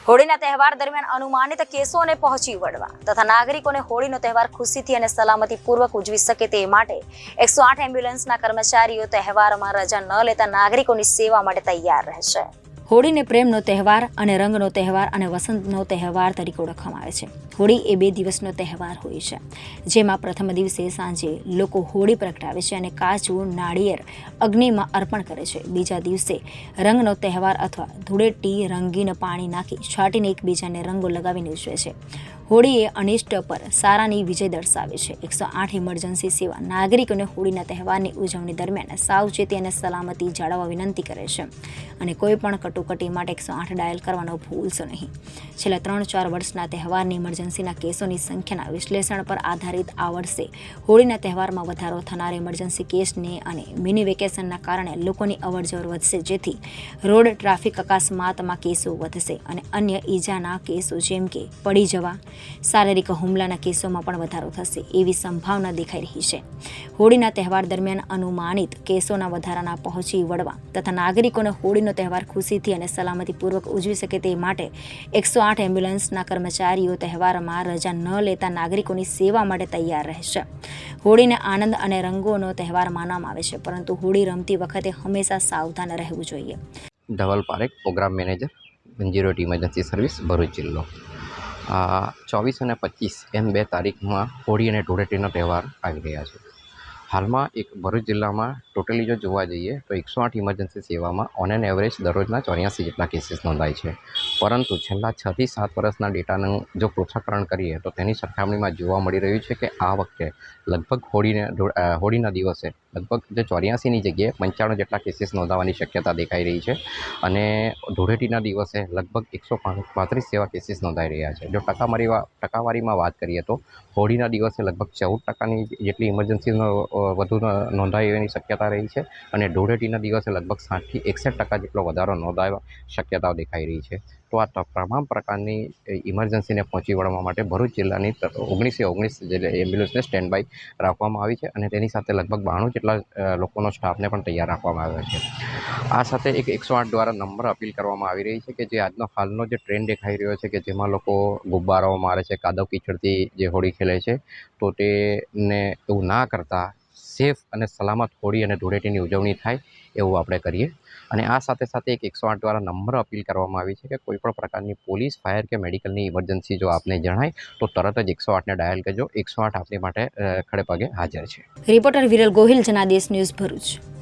હોળીના તહેવાર દરમિયાન અનુમાનિત કેસોને પહોંચી વળવા તથા નાગરિકોને હોળીનો તહેવાર ખુશીથી અને સલામતીપૂર્વક ઉજવી શકે તે માટે 108 એમ્બ્યુલન્સના કર્મચારીઓ તહેવારમાં રજા ન લેતા નાગરિકોની સેવા માટે તૈયાર રહેશે। હોળીને પ્રેમનો તહેવાર અને રંગનો તહેવાર અને વસંતનો તહેવાર તરીકે ઓળખવામાં આવે છે। હોળી એ 2 દિવસનો તહેવાર હોય છે, જેમાં પ્રથમ દિવસે સાંજે લોકો હોળી પ્રગટાવે છે અને કાચું નાળિયેર અગ્નિમાં અર્પણ કરે છે। બીજા દિવસે રંગનો તહેવાર અથવા ધૂળેટી રંગીન પાણી નાખી છાંટીને એકબીજાને રંગો લગાવીને ઉજવે છે। હોળી એ અનિષ્ટ પર સારાની વિજય દર્શાવે છે। 108 ઇમરજન્સી સેવા નાગરિકોને હોળીના તહેવારની ઉજવણી દરમિયાન સાવચેતી અને સલામતી જાળવવા વિનંતી કરે છે અને કોઈ પણ કટોકટી માટે 108 ડાયલ કરવાનો ભૂલશો નહીં। છેલ્લા 3-4 વર્ષના તહેવારની ઇમરજન્સીના કેસોની સંખ્યાના વિશ્લેષણ પર આધારિત આ વર્ષે હોળીના તહેવારમાં વધારો થનાર ઇમરજન્સી કેસને અને મિની વેકેશનના કારણે લોકોની અવરજવર વધશે, જેથી રોડ ટ્રાફિક અકસ્માતમાં કેસો વધશે અને અન્ય ઈજાના કેસો જેમ કે પડી જવા, શારીરિક હુમલાના કેસોમાં પણ વધારો થશે એવી સંભાવના દેખાઈ રહી છે। હોળીના તહેવાર દરમિયાન અનુમાનિત કેસોના વધારાના પહોંચી વળવા તથા નાગરિકોને હોળીનો તહેવાર ખુશીથી અને સલામતીપૂર્વક ઉજવી શકે તે માટે 108 એમ્બ્યુલન્સના કર્મચારીઓ તહેવારમાં રજા ન લેતા નાગરિકોની સેવા માટે તૈયાર રહેશે। હોળીને આનંદ અને રંગોનો તહેવાર માનવામાં આવે છે, પરંતુ હોળી રમતી વખતે હંમેશા સાવધાન રહેવું જોઈએ। Dhaval Parekh, program manager, 108 emergency service, Bharuch જિલ્લો। 24 અને 25 એમ 2 તારીખમાં હોળી અને ધૂળેટીનો તહેવાર આવી રહ્યા છે। હાલમાં એક ભરૂચ જિલ્લામાં ટોટલી જો જોવા જઈએ તો 108 ઇમરજન્સી સેવામાં ઓન એન એવરેજ દરરોજના 84 જેટલા કેસીસ નોંધાય છે, પરંતુ છેલ્લા 6 થી 7 વર્ષના ડેટાનું જો પૃથ્થકરણ કરીએ તો તેની સરખામણીમાં જોવા મળી રહ્યું છે કે આ વખતે લગભગ હોળીના દિવસે લગભગ જે 84ની જગ્યાએ 95 જેટલા કેસીસ નોંધાવાની શક્યતા દેખાઈ રહી છે અને ધૂળેટીના દિવસે લગભગ 135 જેવા કેસીસ નોંધાઈ રહ્યા છે। જો ટકાવારીમાં વાત કરીએ તો હોળીના દિવસે લગભગ 14% જેટલી ઇમરજન્સીનો વધુ નોંધાવાની શક્યતા રહી છે અને ધૂળેટીના દિવસે લગભગ 60 થી 61% જેટલો વધારો નોંધાવા શક્યતાઓ દેખાઈ રહી છે। તો આ તમામ પ્રકારની ઇમરજન્સીને પહોંચી વળવા માટે ભરૂચ જિલ્લાની 19 એમ્બ્યુલન્સને સ્ટેન્ડ બાય રાખવામાં આવી છે અને તેની સાથે લગભગ 92 જેટલા લોકોનો સ્ટાફને પણ તૈયાર રાખવામાં આવ્યો છે। આ સાથે એક 108 દ્વારા નંબર અપીલ કરવામાં આવી રહી છે કે જે આજનો હાલનો જે ટ્રેન્ડ દેખાઈ રહ્યો છે કે જેમાં લોકો ગુબ્બારાઓ મારે છે, કાદવ કીચડથી જે હોળી ખેલે છે, તો તેને એવું ના કરતાં સેફ અને સલામત હોળી અને ધૂળેટીની ઉજવણી થાય એવું આપણે કરીએ। અને આ સાથે સાથે એક 108 દ્વારા નંબર અપીલ કરવામાં આવી છે કે કોઈ પણ પ્રકારની પોલીસ, ફાયર કે મેડિકલની ઇમરજન્સી જો આપને જણાય તો તરત જ 108ને ડાયલ કરજો। 108 આપની માટે ખડે પગે હાજર છે। Reporter Viral Gohil, Janadesh news, Bharuch.